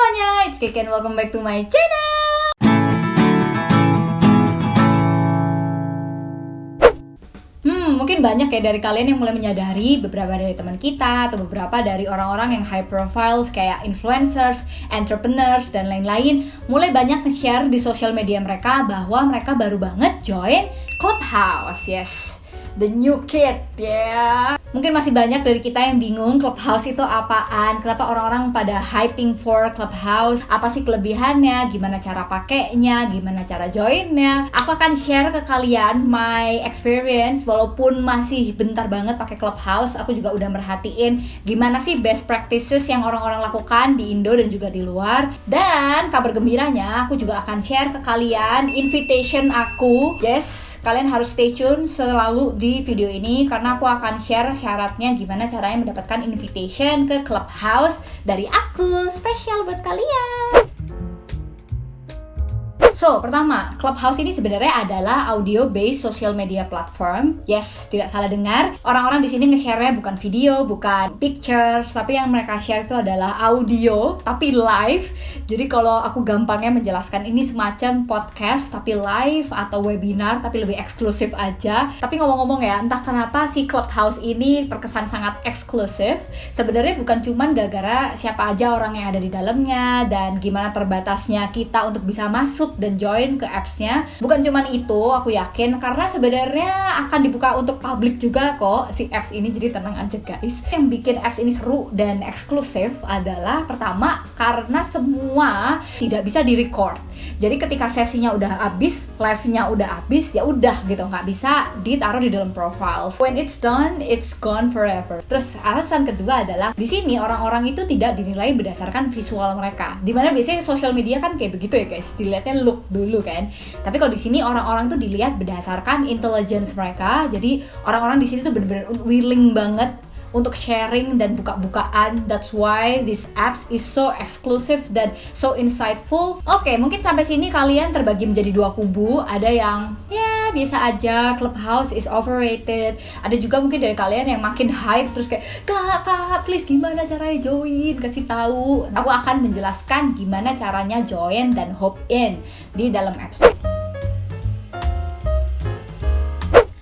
semuanya, it's Kiki and welcome back to my channel. Mungkin banyak ya dari kalian yang mulai menyadari, beberapa dari teman kita atau beberapa dari orang-orang yang high profiles kayak influencers, entrepreneurs, dan lain-lain mulai banyak nge-share di sosial media mereka bahwa mereka baru banget join Clubhouse. Yes, the new kid ya. Mungkin masih banyak dari kita yang bingung Clubhouse itu apaan, kenapa orang-orang pada hyping for Clubhouse, apa sih kelebihannya, gimana cara pakainya, gimana cara joinnya. Aku akan share ke kalian my experience, walaupun masih bentar banget pakai Clubhouse, aku juga udah merhatiin gimana sih best practices yang orang-orang lakukan di Indo dan juga di luar. Dan kabar gembiranya, aku juga akan share ke kalian invitation aku. Yes, kalian harus stay tune selalu di video ini karena aku akan share syaratnya gimana caranya mendapatkan invitation ke Clubhouse dari aku, spesial buat kalian. So, pertama, Clubhouse ini sebenarnya adalah audio-based social media platform. Yes, tidak salah dengar. Orang-orang di sini nge-share-nya bukan video, bukan pictures, tapi yang mereka share itu adalah audio, tapi live. Jadi kalau aku gampangnya menjelaskan, ini semacam podcast, tapi live, atau webinar, tapi lebih eksklusif aja. Tapi ngomong-ngomong ya, entah kenapa si Clubhouse ini terkesan sangat eksklusif. Sebenarnya bukan cuman gara-gara siapa aja orang yang ada di dalamnya, dan gimana terbatasnya kita untuk bisa masuk dan join ke apps-nya. Bukan cuman itu, aku yakin, karena sebenarnya akan dibuka untuk publik juga kok si apps ini, jadi tenang aja guys. Yang bikin apps ini seru dan eksklusif adalah pertama, karena semua tidak bisa di-record. Jadi ketika sesinya udah habis, live-nya udah habis, ya udah gitu, nggak bisa ditaruh di dalam profiles. When it's done, it's gone forever. Terus alasan kedua adalah di sini orang-orang itu tidak dinilai berdasarkan visual mereka. Dimana biasanya sosial media kan kayak begitu ya guys, dilihatnya look dulu kan. Tapi kalau di sini orang-orang tuh dilihat berdasarkan intelligence mereka. Jadi orang-orang di sini tuh benar-benar willing banget untuk sharing dan buka-bukaan. That's why this apps is so exclusive dan so insightful. Oke, mungkin sampai sini kalian terbagi menjadi dua kubu. Ada yang ya biasa aja, Clubhouse is overrated. Ada juga mungkin dari kalian yang makin hype terus kayak kak please gimana caranya join, kasih tahu. Aku akan menjelaskan gimana caranya join dan hop in di dalam apps.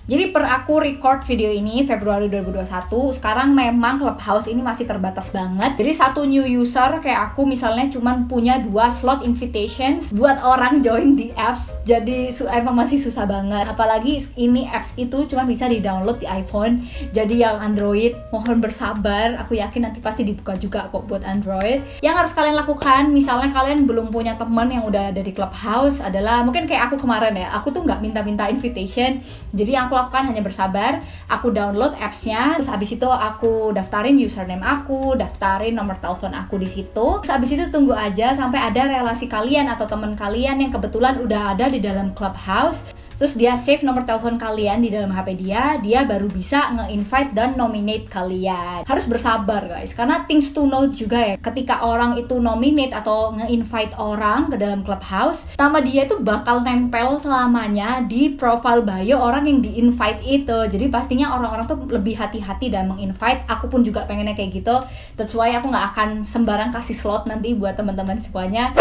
Jadi per aku record video ini Februari 2021, sekarang memang Clubhouse ini masih terbatas banget. Jadi satu new user kayak aku misalnya cuman punya 2 slot invitations buat orang join di apps. Jadi emang masih susah banget. Apalagi ini apps itu cuma bisa di-download di iPhone. Jadi yang Android mohon bersabar. Aku yakin nanti pasti dibuka juga kok buat Android. Yang harus kalian lakukan, misalnya kalian belum punya teman yang udah ada di Clubhouse, adalah mungkin kayak aku kemarin ya. Aku tuh nggak minta-minta invitation. Jadi yang aku lakukan hanya bersabar, aku download apps-nya, terus abis itu aku daftarin username aku, daftarin nomor telepon aku di situ. Terus abis itu tunggu aja sampai ada relasi kalian atau teman kalian yang kebetulan udah ada di dalam Clubhouse. Terus dia save nomor telepon kalian di dalam HP dia baru bisa nge-invite dan nominate kalian. Harus bersabar guys, karena things to note juga ya. Ketika orang itu nominate atau nge-invite orang ke dalam Clubhouse, nama dia itu bakal nempel selamanya di profile bio orang yang di-invite itu. Jadi pastinya orang-orang tuh lebih hati-hati dan meng-invite. Aku pun juga pengennya kayak gitu. That's why aku gak akan sembarang kasih slot nanti buat teman-teman semuanya.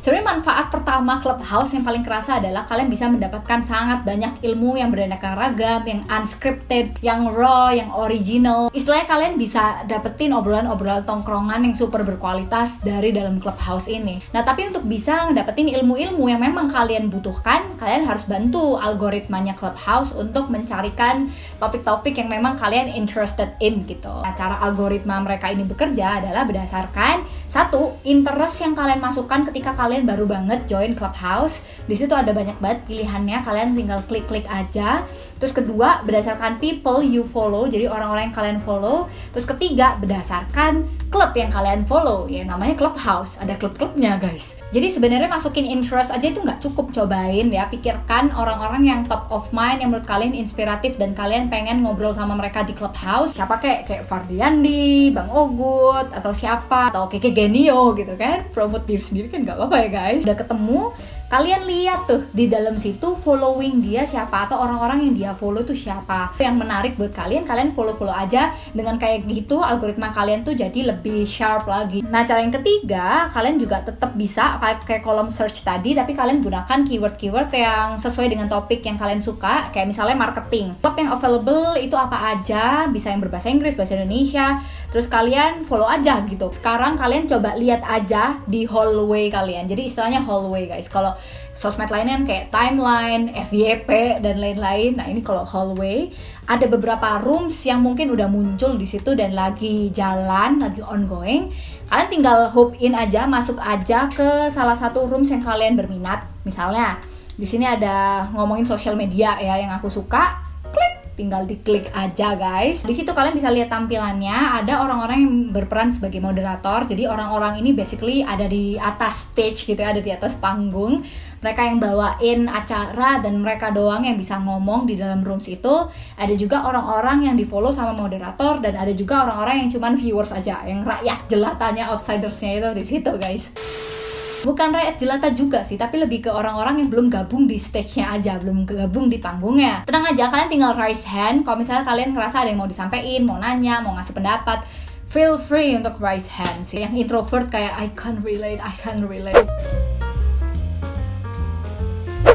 Sebenarnya manfaat pertama Clubhouse yang paling kerasa adalah kalian bisa mendapatkan sangat banyak ilmu yang beraneka ragam, yang unscripted, yang raw, yang original. Istilahnya kalian bisa dapetin obrolan-obrolan tongkrongan yang super berkualitas dari dalam Clubhouse ini. Nah, tapi untuk bisa dapetin ilmu-ilmu yang memang kalian butuhkan, kalian harus bantu algoritmanya Clubhouse untuk mencarikan topik-topik yang memang kalian interested in gitu. Nah, cara algoritma mereka ini bekerja adalah berdasarkan satu, interest yang kalian masukkan ketika kalian baru banget join Clubhouse. Di situ ada banyak banget pilihannya, kalian tinggal klik-klik aja. Terus kedua, berdasarkan people you follow, jadi orang-orang yang kalian follow. Terus ketiga, berdasarkan klub yang kalian follow, ya namanya Clubhouse, ada klub-klubnya guys. Jadi sebenarnya masukin interest aja itu nggak cukup, cobain ya, pikirkan orang-orang yang top of mind yang menurut kalian inspiratif dan kalian pengen ngobrol sama mereka di Clubhouse. Siapa kayak Fardiandi, Bang Ogut, atau siapa, atau kayak Genio gitu kan, promote diri sendiri kan nggak apa-apa ya guys. Udah ketemu, Kalian lihat tuh di dalam situ following dia siapa atau orang-orang yang dia follow tuh siapa. Yang menarik buat kalian follow-follow aja. Dengan kayak gitu algoritma kalian tuh jadi lebih sharp lagi. Nah, cara yang ketiga, kalian juga tetap bisa pakai kolom search tadi, tapi kalian gunakan keyword-keyword yang sesuai dengan topik yang kalian suka. Kayak misalnya marketing. Job yang available itu apa aja, bisa yang berbahasa Inggris, bahasa Indonesia. Terus kalian follow aja gitu. Sekarang kalian coba lihat aja di hallway kalian. Jadi istilahnya hallway guys. Kalau sosmed lainnya kayak timeline, FYP dan lain-lain. Nah, ini kalau hallway ada beberapa rooms yang mungkin udah muncul di situ dan lagi jalan, lagi ongoing. Kalian tinggal hop in aja, masuk aja ke salah satu rooms yang kalian berminat. Misalnya di sini ada ngomongin social media ya yang aku suka. Tinggal diklik aja guys. Di situ kalian bisa lihat tampilannya, ada orang-orang yang berperan sebagai moderator. Jadi orang-orang ini basically ada di atas stage gitu ya, ada di atas panggung. Mereka yang bawain acara dan mereka doang yang bisa ngomong di dalam rooms itu. Ada juga orang-orang yang di-follow sama moderator dan ada juga orang-orang yang cuman viewers aja, yang rakyat jelatanya, outsidersnya itu di situ guys. Bukan rakyat jelata juga sih, tapi lebih ke orang-orang yang belum gabung di stage-nya aja, belum gabung di panggungnya. Tenang aja, kalian tinggal raise hand. Kalau misalnya kalian ngerasa ada yang mau disampaikan, mau nanya, mau ngasih pendapat, feel free untuk raise hand sih. Yang introvert kayak I can't relate.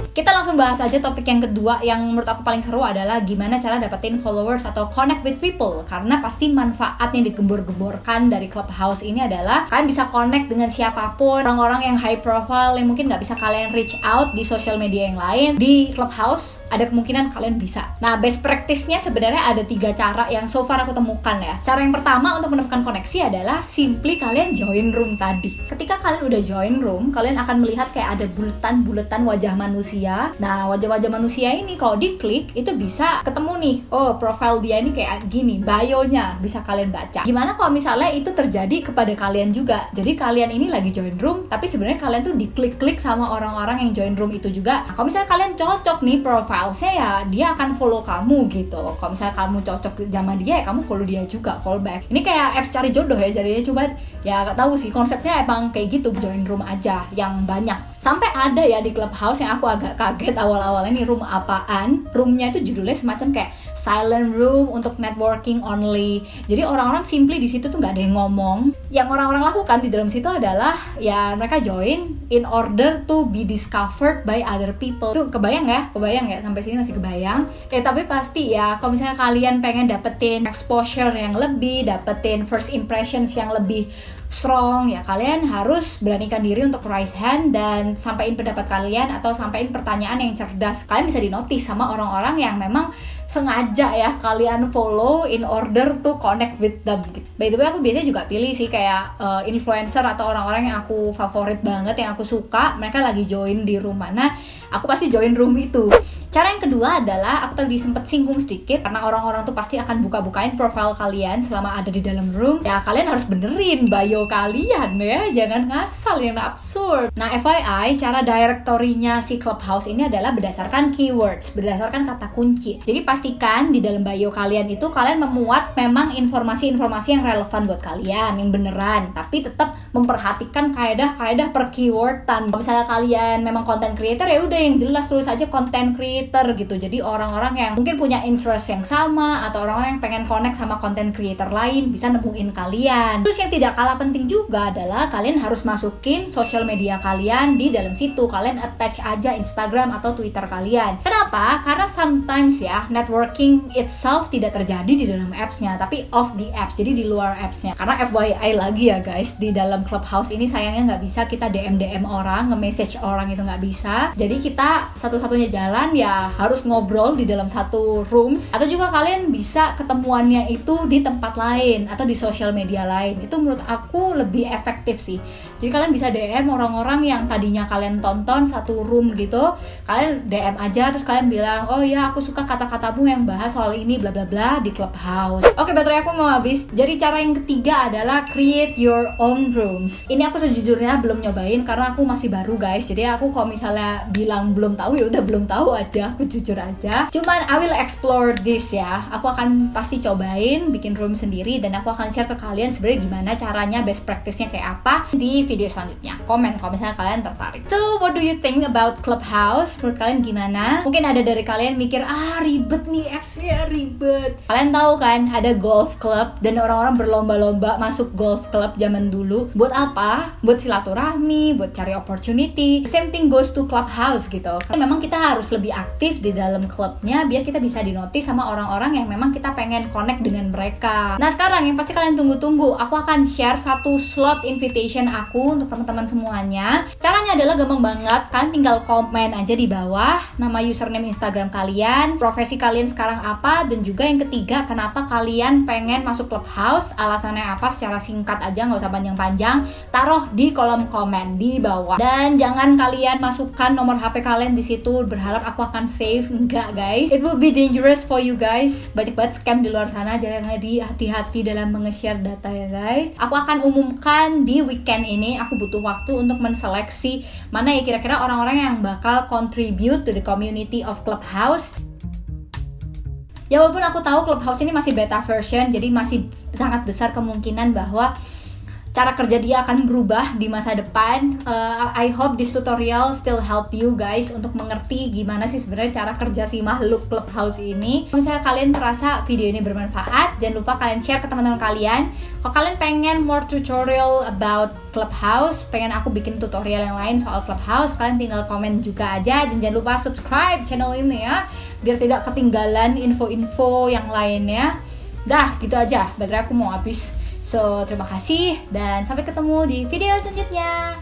Kita langsung bahas aja topik yang kedua yang menurut aku paling seru adalah gimana cara dapetin followers atau connect with people. Karena pasti manfaat yang digembor-gemborkan dari Clubhouse ini adalah kalian bisa connect dengan siapapun. Orang-orang yang high profile yang mungkin gak bisa kalian reach out di social media yang lain, di Clubhouse ada kemungkinan kalian bisa. Nah, best practice-nya sebenarnya ada 3 cara yang so far aku temukan ya. Cara yang pertama untuk menemukan koneksi adalah simply kalian join room tadi. Ketika kalian udah join room, kalian akan melihat kayak ada buletan-buletan wajah manusia. Nah, wajah-wajah manusia ini kalau diklik itu bisa ketemu nih, oh profile dia ini kayak gini, bio-nya bisa kalian baca. Gimana kalau misalnya itu terjadi kepada kalian juga? Jadi kalian ini lagi join room, tapi sebenarnya kalian tuh diklik-klik sama orang-orang yang join room itu juga. Nah, kalau misalnya kalian cocok nih profile-nya ya, dia akan follow kamu gitu. Kalau misalnya kamu cocok sama dia ya kamu follow dia juga, follow back. Ini kayak apps cari jodoh ya, jadinya coba ya gak tahu sih konsepnya emang kayak gitu, join room aja yang banyak. Sampai ada ya di Clubhouse yang aku agak kaget awal-awal ini, room apaan? Roomnya itu judulnya semacam kayak silent room untuk networking only. Jadi orang-orang simply di situ tuh nggak ada yang ngomong. Yang orang-orang lakukan di dalam situ adalah ya mereka join in order to be discovered by other people. Tuh kebayang ya sampai sini masih kebayang. Tapi pasti ya kalau misalnya kalian pengen dapetin exposure yang lebih, dapetin first impressions yang lebih strong ya, kalian harus beranikan diri untuk raise hand dan sampaikan pendapat kalian atau sampaikan pertanyaan yang cerdas. Kalian bisa dinotis sama orang-orang yang memang sengaja ya kalian follow in order to connect with them. By the way, aku biasanya juga pilih sih kayak influencer atau orang-orang yang aku favorit banget, yang aku suka, mereka lagi join di room mana, aku pasti join room itu. Cara yang kedua adalah, aku tadi sempat singgung sedikit, karena orang-orang tuh pasti akan buka-bukain profile kalian selama ada di dalam room. Ya kalian harus benerin bio kalian ya, jangan ngasal yang absurd. Nah, FYI, cara directory-nya si Clubhouse ini adalah berdasarkan keywords, berdasarkan kata kunci. Jadi pastikan di dalam bio kalian itu kalian memuat memang informasi-informasi yang relevan buat kalian, yang beneran, tapi tetap memperhatikan kaedah-kaedah per keyword-an. Kalau misalnya kalian memang content creator, ya udah yang jelas tulis aja content creator gitu. Jadi orang-orang yang mungkin punya interest yang sama atau orang-orang yang pengen connect sama content creator lain bisa nemuin kalian. Terus yang tidak kalah penting juga adalah kalian harus masukin social media kalian di dalam situ. Kalian attach aja Instagram atau Twitter kalian. Kenapa? Karena sometimes ya networking itself tidak terjadi di dalam apps-nya, tapi off the apps, jadi di luar apps-nya. Karena FYI lagi ya guys, di dalam Clubhouse ini sayangnya nggak bisa kita DM orang, nge-message orang itu nggak bisa. Jadi kita satu-satunya jalan ya harus ngobrol di dalam satu rooms, atau juga kalian bisa ketemuannya itu di tempat lain atau di social media lain. Itu menurut aku lebih efektif sih. Jadi kalian bisa DM orang-orang yang tadinya kalian tonton satu room gitu, kalian DM aja terus kalian bilang, oh ya aku suka kata-katamu kamu yang bahas soal ini bla bla bla di Clubhouse. Oke, baterai aku mau habis. Jadi cara yang ketiga adalah create your own rooms. Ini aku sejujurnya belum nyobain karena aku masih baru guys. Jadi aku kalau misalnya bilang belum tahu ya udah belum tahu aja, aku jujur aja. Cuman I will explore this ya. Aku akan pasti cobain bikin room sendiri dan aku akan share ke kalian sebenarnya gimana caranya, best practice-nya kayak apa di video selanjutnya. Komen kalau misalnya kalian tertarik. So, what do you think about Clubhouse? Menurut kalian gimana? Mungkin ada dari kalian mikir, ribet nih apps-nya, ribet. Kalian tahu kan ada golf club dan orang-orang berlomba-lomba masuk golf club zaman dulu. Buat apa? Buat silaturahmi, buat cari opportunity. Same thing goes to Clubhouse gitu. Karena memang kita harus lebih aktif di dalam klubnya biar kita bisa dinotis sama orang-orang yang memang kita pengen connect dengan mereka. Nah, sekarang yang pasti kalian tunggu-tunggu, aku akan share satu slot invitation aku untuk teman-teman semuanya. Caranya adalah gampang banget. Kalian tinggal komen aja di bawah nama username Instagram kalian, profesi kalian sekarang apa, dan juga yang ketiga kenapa kalian pengen masuk Clubhouse, alasannya apa, secara singkat aja, nggak usah panjang-panjang. Taruh di kolom komen di bawah. Dan jangan kalian masukkan nomor HP kalian di situ berharap aku akan save. Enggak guys, it will be dangerous for you guys. Banyak banget scam di luar sana, jangan hati-hati dalam nge-share data ya guys. Aku akan umumkan di weekend ini. Aku butuh waktu untuk menseleksi mana ya kira-kira orang-orang yang bakal contribute to the community of Clubhouse. Ya walaupun aku tahu Clubhouse ini masih beta version, jadi masih sangat besar kemungkinan bahwa cara kerja dia akan berubah di masa depan. I hope this tutorial still help you guys untuk mengerti gimana sih sebenarnya cara kerja si makhluk Clubhouse ini. Kalau misalnya kalian merasa video ini bermanfaat, jangan lupa kalian share ke teman-teman kalian. Kalau kalian pengen more tutorial about Clubhouse, pengen aku bikin tutorial yang lain soal Clubhouse, kalian tinggal komen juga aja. Dan jangan lupa subscribe channel ini ya, biar tidak ketinggalan info-info yang lainnya. Dah, gitu aja, baterai aku mau habis. So, terima kasih dan sampai ketemu di video selanjutnya.